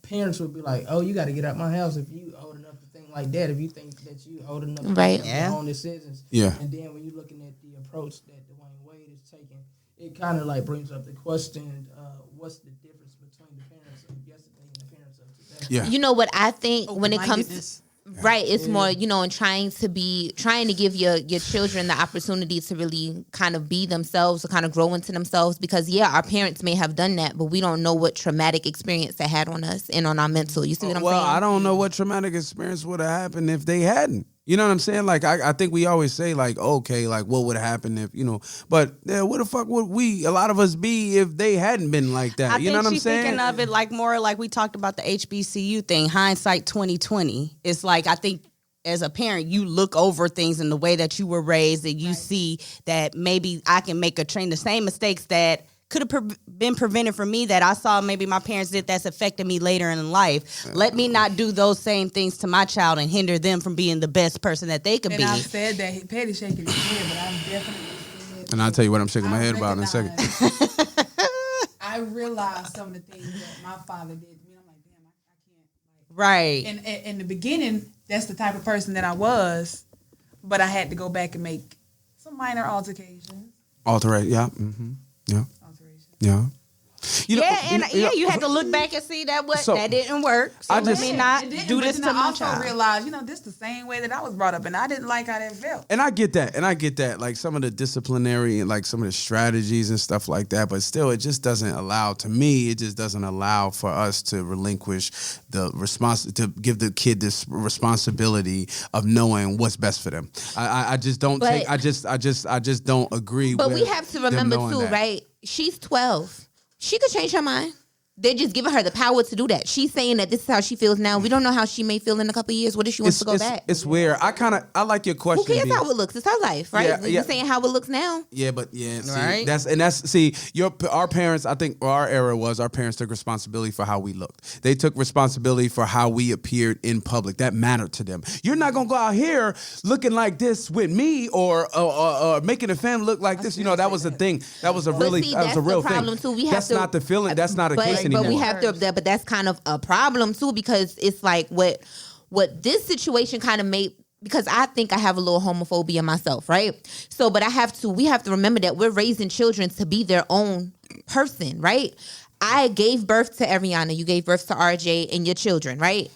parents would be like, "Oh, you got to get out my house if you old enough to think like that. If you think that you old enough to make your own decisions." Yeah. And then when you're looking at the approach that Dwayne Wade is taking, it kind of like brings up the question: what's the difference between the parents of yesterday and the parents of today? Yeah. You know what I think when it comes. Right, it's more, and trying to give your children the opportunity to really kind of be themselves, to kind of grow into themselves, because our parents may have done that, but we don't know what traumatic experience that had on us and on our mental. You see what I'm saying? Well, I don't know what traumatic experience would have happened if they hadn't. You know what I'm saying? Like, I think we always say, like, okay, like, what would happen if, but what the fuck would a lot of us be if they hadn't been like that? You know what I'm saying? Thinking of it like more like we talked about the HBCU thing, hindsight 2020. It's like, I think as a parent, you look over things in the way that you were raised and you see that maybe I can make the same mistakes that could have been prevented from me that I saw maybe my parents did that's affected me later in life. Let me not do those same things to my child and hinder them from being the best person that they could be. And I've said that. Petty shaking his head, but I'm definitely and I'll tell you what I'm shaking my head about in a second. I realized some of the things that my father did to me. I'm like, damn, I can't. Right. And in the beginning, that's the type of person that I was, but I had to go back and make some minor alterations. Yeah. Mm-hmm. Yeah. Yeah. You had to look back and see that that didn't work. So let me not do this to my child. I also realized, this is the same way that I was brought up, and I didn't like how that felt. And I get that. Like some of the disciplinary and like some of the strategies and stuff like that, but still, it just doesn't allow for us to relinquish to give the kid this responsibility of knowing what's best for them. I just don't I just don't agree. But with we have to remember too, that. right? She's 12. She could change her mind. They're just giving her the power to do that. She's saying that this is how she feels now. We don't know how she may feel in a couple of years. What if she wants to go back? It's weird. I like your question. Who cares how it looks? It's her life, right? You're saying how it looks now. Yeah, but our parents. I think our era was our parents took responsibility for how we looked. They took responsibility for how we appeared in public. That mattered to them. You're not gonna go out here looking like this with me or making a family look like this. That was the thing. That was a real problem thing. Too. That's not the feeling. That's not a case anymore. But we have to. But that's kind of a problem too, because it's like what this situation kind of made. Because I think I have a little homophobia myself, right? So, but we have to remember that we're raising children to be their own person, right? I gave birth to Ariana, you gave birth to RJ and your children, right?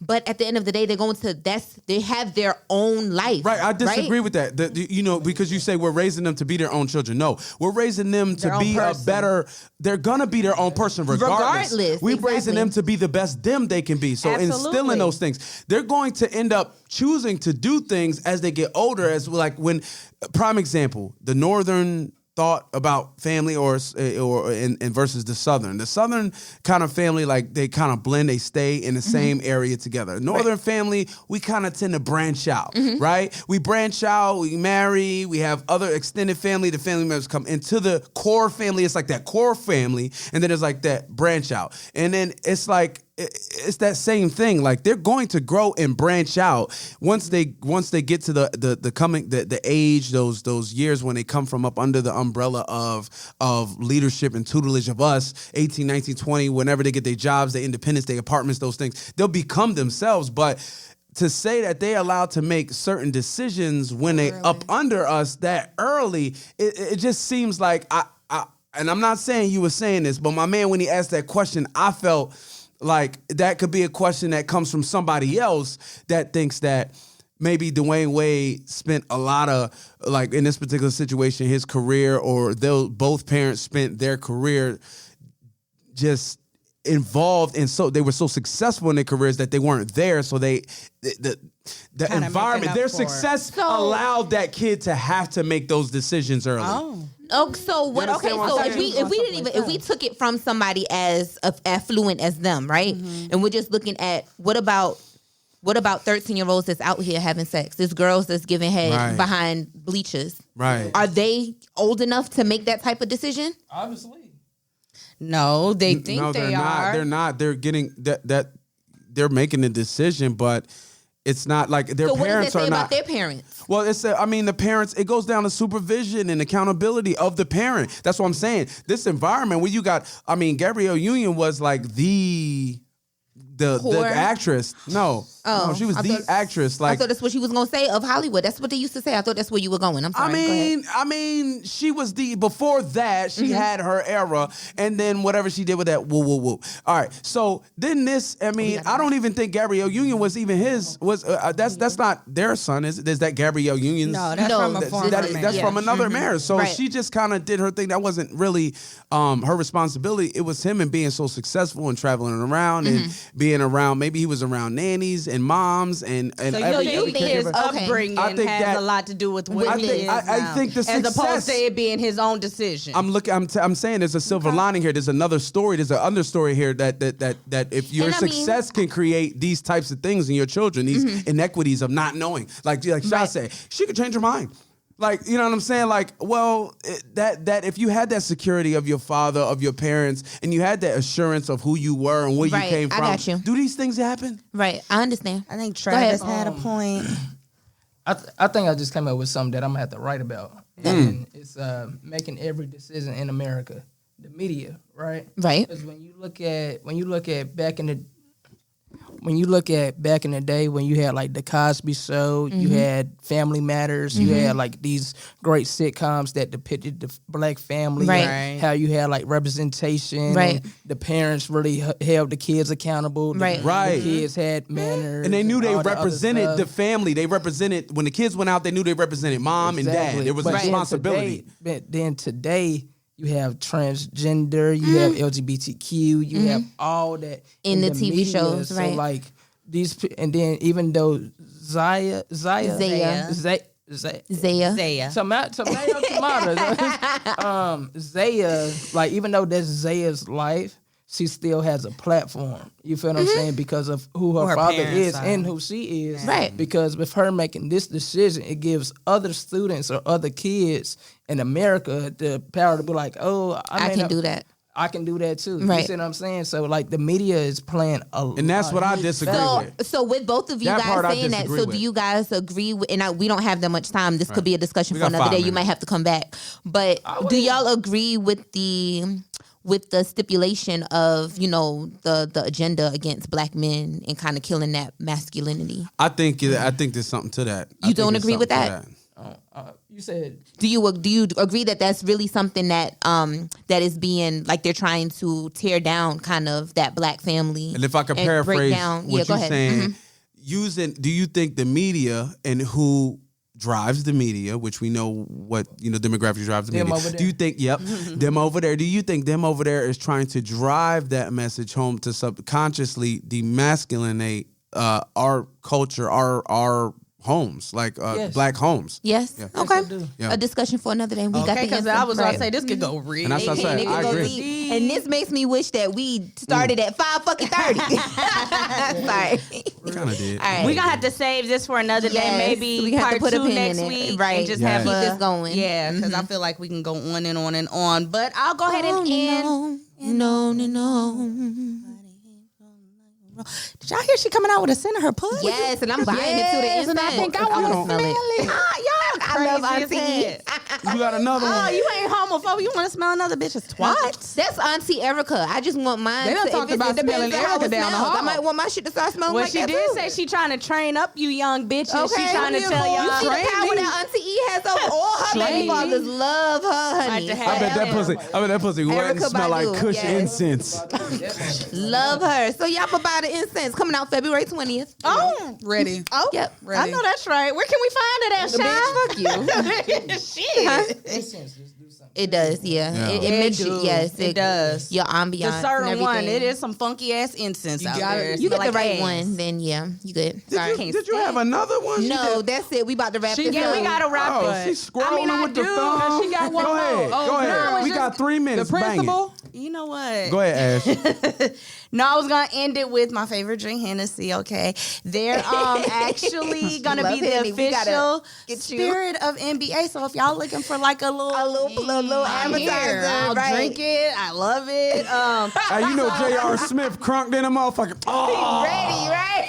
But at the end of the day, they have their own life. Right, I disagree with that. Because you say we're raising them to be their own children. No, we're raising them to be they're going to be their own person regardless. We're raising them to be the best them they can be. So instilling those things. They're going to end up choosing to do things as they get older, as like when, prime example, the northern thought about family or versus the Southern kind of family, like they kind of blend, they stay in the same area together. Northern family, we kind of tend to branch out, right? We branch out, we marry, we have other extended family, the family members come into the core family. It's like that core family, and then there's like that branch out. And then it's like, it's that same thing. Like they're going to grow and branch out once they get to the age, those years when they come from up under the umbrella of leadership and tutelage of us, 18, 19, 20, whenever they get their jobs, their independence, their apartments, those things, they'll become themselves. But to say that they're allowed to make certain decisions when they up under us that early, it just seems like and I'm not saying you were saying this, but my man, when he asked that question, I felt like that could be a question that comes from somebody else that thinks that maybe Dwayne Wade spent a lot of, like in this particular situation, his career, or both parents spent their career just involved, and so they were so successful in their careers that they weren't there. So the environment, their success allowed that kid to have to make those decisions early. Oh, so what? Okay, so if we took it from somebody as affluent as them, right? And we're just looking at what about 13-year-olds that's out here having sex? There's girls that's giving head behind bleachers. Right. Are they old enough to make that type of decision? Obviously. No, they think they are. They're not. They're getting that. They're making the decision, but it's not like their parents are not. So what does it say about their parents? Well, the parents, it goes down to supervision and accountability of the parent. That's what I'm saying. This environment where you got, Gabrielle Union was like the actress. No, she was the actress. Like, I thought that's what she was gonna say of Hollywood. That's what they used to say. I thought that's where you were going. I'm sorry. She was before that. She had her era, and then whatever she did with that, woo woo woo. All right. So then this, I don't even think Gabrielle Union was even his. That's not their son. Is that Gabrielle Union's? No, that's from a former marriage. That's from another marriage. So she just kind of did her thing. That wasn't really her responsibility. It was him and being so successful and traveling around and being around. Maybe he was around nannies and moms and so you think his upbringing has a lot to do with what he is now, I think the success, as opposed to it being his own decision. I'm saying there's a silver lining here. There's another story. There's an understory here that if your success can create these types of things in your children, these inequities of not knowing, like Sha said, she could change her mind. Like, you know what I'm saying? Like, well, that if you had that security of your father, of your parents, and you had that assurance of who you were and where you came from, I got you. Do these things happen? Right, I understand. I think Travis had a point. I think I just came up with something that I'm gonna have to write about, and it's making every decision in America, the media, right? Right. Because when you look at back in the day when you had like the Cosby Show, you had Family Matters, you had like these great sitcoms that depicted the black family, how you had like representation, and the parents really held the kids accountable, the kids had manners, and they knew they represented the family. They represented, when the kids went out, they knew they represented mom and dad. There was a responsibility. But then today, you have transgender, you have LGBTQ, you have all that in the TV media. shows, so like these, and then even though Zaya. Zaya, like even though that's Zaya's life, she still has a platform. You feel what I'm saying? Because of who her father is and who she is. Right. Because with her making this decision, it gives other students or other kids in America the power to be like, oh, I can do that. I can do that too. Right. You see what I'm saying? So like the media is playing a lot. And that's what I disagree with. So with both of you That part guys I saying that, disagree so do you guys agree with, and we don't have that much time. This could be a discussion We for got another 5 day. minutes. You might have to come back. But do y'all agree with the stipulation of, the agenda against black men and kind of killing that masculinity? I think there's something to that. You don't agree with that? You said. Do you agree that that's really something that that is being, like, they're trying to tear down kind of that black family? And if I could paraphrase what you're saying, do you think the media and who drives the media, which we know what demographics drives the them media. Over there. Do you think them over there? Do you think them over there is trying to drive that message home to subconsciously demasculinate our culture, our homes, like black homes. Yes. Yeah. Okay. Yeah. A discussion for another day. We got the because answer. I was going to say this could go real. And that's what I said. I agree. And this makes me wish that we started at 5:30. Sorry. We kind of did. All right. We're going to have to save this for another day. Maybe we have part to put a 2 pin next in it. week. Right. And just Yes. have Keep this going. Yeah, because I feel like we can go on and on and on. But I'll go ahead and end. No. Did y'all hear she coming out with a scent of her pussy? Yes, and I'm buying it to the inside. And I think I want to smell it. Y'all I love crazy as Auntie. hell. You got another Oh, one. you ain't homophobic. You want to smell another bitch's twat? That's Auntie Erica. I just want mine. They done to, talked if about it depends smelling on how Erica it down the smells. hall. I might want my shit to start smelling Well, like she that did too. say she trying to train up you young bitches. Okay, She trying to I'm tell here for y'all. You see the Train power me. that Auntie E has over all her Train baby me. fathers love her, honey. to have I bet that pussy wet and Erica smell like Badu, Kush yes. incense. Love her. So y'all can buy the incense coming out February 20th. Oh, Ready. oh, Yep. I Ready. know that's right. Where can we find it at, Shy? Shit. It does, yeah. Yeah. It It makes you, do. yes. It does. Your ambiance The and certain one, everything. it is some funky ass incense out got there. it. You Smell get the like right ass. one, then yeah, you good. Did you have another one? No, that's it. We about to wrap She this got- up. We gotta wrap Oh, it. she's scrolling I mean, I with the do. thumb. She got one Go more. ahead. Oh, Go ahead. no, it's We just got 3 The minutes. Bang it. principal. You know what? Go ahead, Ash. No, I was gonna end it with my favorite drink, Hennessy. Okay, they're actually gonna Love be the Henny. We gotta official get you. spirit of NBA. So if y'all looking for like a little appetizer, here, I'll right. drink it. I love it. Hey, you know J.R. Smith crunked in a motherfucker. Oh. Ready, right?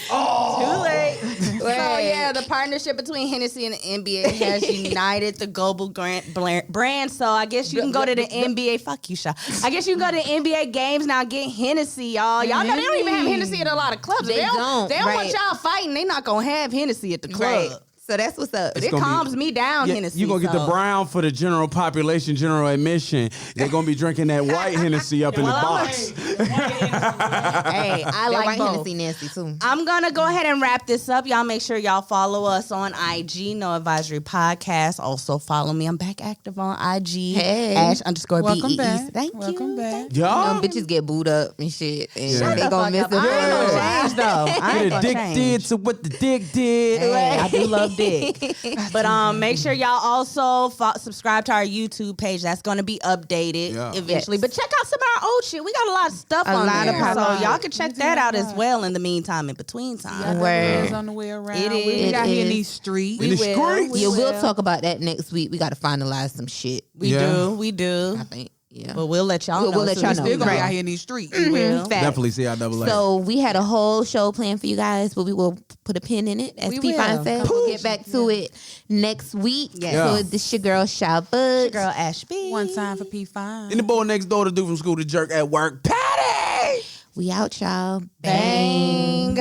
Too late. So yeah, the partnership between Hennessy and the NBA has united the global brand. So I guess you can go to the NBA. Fuck you, Sha. I guess you can go to the NBA games now and get Hennessy, y'all. Y'all know they don't even have Hennessy at a lot of clubs. They don't, They don't right. want y'all fighting. They not gonna have Hennessy at the club. Right. So that's what's up. It gonna be- calms me down, Hennessy. You're going to get the so. brown for the general population, general admission. They're going to be drinking that white Hennessy up in the box. Hey, I That like white both. Hennessy nasty too. I'm gonna go ahead and wrap this up. Y'all make sure y'all follow us on IG, No Advisory Podcast. Also follow me. I'm back active on IG. Hey. Ash_BEE. Welcome back. Thank Welcome you. back. Y'all Bitches get booed up and shit. And Shut they the gonna fuck miss up. the I ain't gonna Yeah. change though. I ain't Get gonna addicted change. to what the dick did. Hey, I do love dick. But make sure y'all also subscribe to our YouTube page. That's going to be updated Yeah. eventually. But check out some of our old shit. We got a lot of stuff on lot there. of So podcasts. y'all can check that out as well in the meantime, in between time. Word. Is on the way around. It We is. got here in It these streets. In the We will. streets? Yeah, we'll talk about that next week. We got to finalize some shit. We Yeah. do. I think. Yeah. But we'll let y'all We'll know. let as soon y'all as know. we Still gonna be Right. out here in these streets. Facts. Definitely CIAA. So we had a whole show planned for you guys, but we will put a pin in it. As We P Fine will. said, we'll get back to it next week. Yeah. So this your girl Shy Bud. Girl Ashby. One time for P5. And the boy next door to do from school to jerk at work. Patty! We out, y'all. Bang.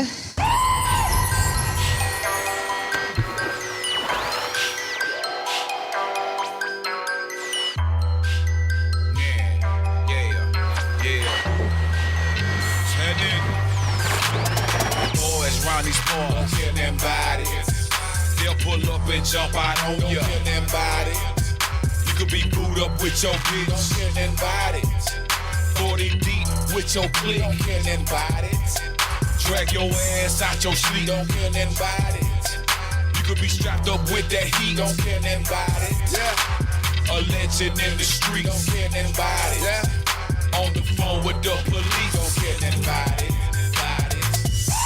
Boys round these bars, kill them bodies. They'll pull up and jump out on you, kill them bodies. You could be booed up with your bitch, kill them bodies. 40 deep with your clique, kill them bodies. Drag your ass out your sleep, don't kill them bodies. You could be strapped up with that heat, don't kill them bodies. Yeah. A legend in the streets, don't kill them bodies. Yeah. On the phone with the police, don't kill them bodies.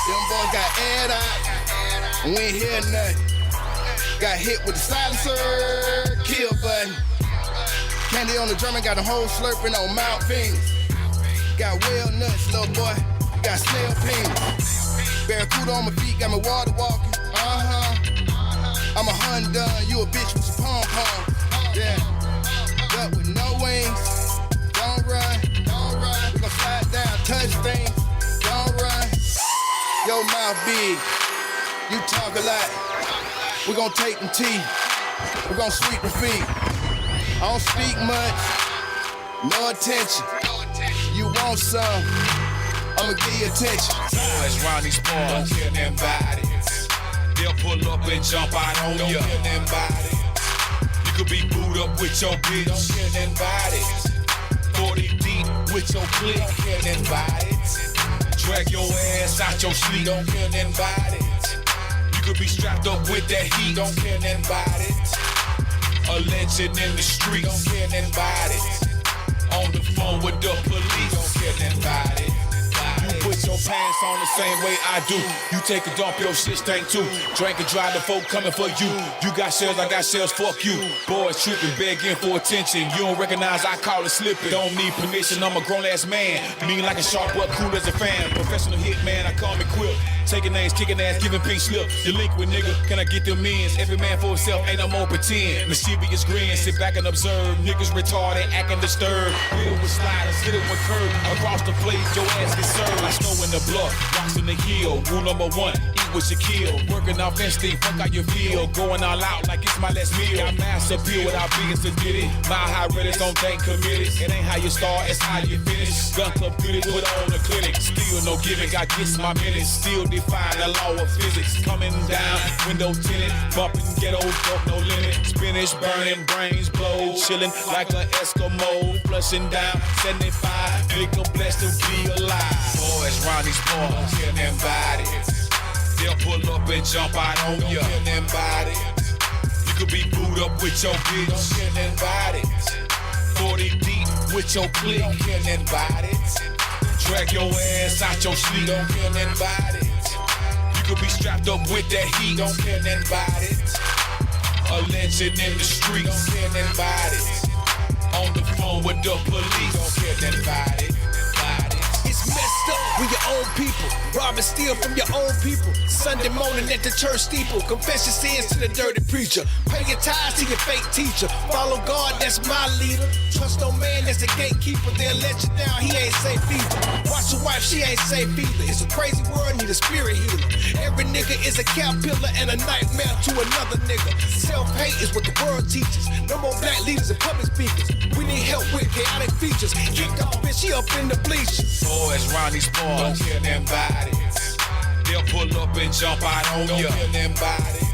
Them boys got aired out, and we ain't hear nothing. Got hit with the silencer, kill button. Candy on the drum and got the whole slurping on Mount Phoenix. Got whale nuts, little boy, got snail penis. Barracuda on my feet, got me water walking, I'm a Honda, you a bitch with your pom-pom. Yeah, up with no wings, don't run. We gon' slide down, touch things, don't run. Your mouth big, you talk a lot. We gon' take them teeth, we gon' sweep the feet. I don't speak much, no attention. You want some, I'ma give you attention. Boys round these bars, kill them bodies. They'll pull up and jump out on you, kill them bodies. You could be booed up with your bitch, kill them bodies. 40 deep with your clique, kill them bodies. Drag your ass out your sleep, don't kill them bodies. could be strapped up with that heat. Don't care nothing about it. A legend in the street. Don't care nothing about it. On the phone with the police. Don't care nothing about it. You put your pants on the same way I do. You take a dump, your shit stink too. Drink and drive, the folk coming for you. You got shells, I got shells, fuck you. Boys tripping, begging for attention. You don't recognize, I call it slipping. Don't need permission, I'm a grown ass man. Mean like a shark, but cool as a fan. Professional hitman, I call me quick. Taking names, kicking ass, giving pink slip. Delinquent nigga, can I get them ends? Every man for himself, ain't no more pretend. Mischievous grin, sit back and observe. Niggas retarded, acting disturbed. Hit it with sliders, hit it with curve. Across the plate, your ass get served. Like snow in the blood, rocks in the heel. Rule number 1, eat what you kill. Working off instinct, fuck how you feel. Going all out like it's my last meal. I mass appeal without being sedated. My high reddits don't think committed. It ain't how you start, it's how you finish. Gun club good it, put on the clinic. Still no gimmick, I guess my minutes. Still define the law of physics. Coming down, window tinted, bumping ghetto, dope, no limit. Spinach, burning, brains blow, chilling like an Eskimo. Flushing down, 75, make a blessed to be alive. Boys round these bars, don't kill them bodies. They'll pull up and jump out on ya. Don't kill them bodies. You could be booed up with your bitch. Don't kill them bodies. 40 deep with your clique. Don't kill them bodies. Drag your ass out your sleep. Don't kill them bodies. You could be strapped up with that heat. Don't kill them bodies. A legend in the streets. Don't kill them bodies. On the phone with the police. Don't kill them bodies. It's messed up with your own people. Rob and steal from your own people. Sunday morning at the church steeple. Confess your sins to the dirty preacher. Pay your tithes to your fake teacher. Follow God, that's my leader. Trust no man, that's the gatekeeper. They'll let you down, he ain't safe either. Watch your wife, she ain't safe either. It's a crazy world, need a spirit healer. Every nigga is a caterpillar and a nightmare to another nigga. Self-hate is what the world teaches. No more black leaders and public speakers. We need help with chaotic features. Kicked off, bitch, she up in the bleachers. Boys round these bars, don't kill them bodies. They'll pull up and jump out on ya. Don't kill them bodies.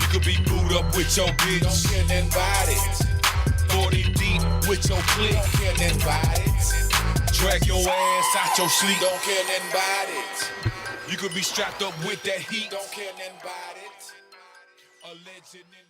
You could be booed up with your bitch. Don't kill them bodies. 40 deep with your clique. Don't kill them bodies. Drag your ass out your sleep. Don't kill them bodies. You could be strapped up with that heat. Don't kill them bodies. A legend in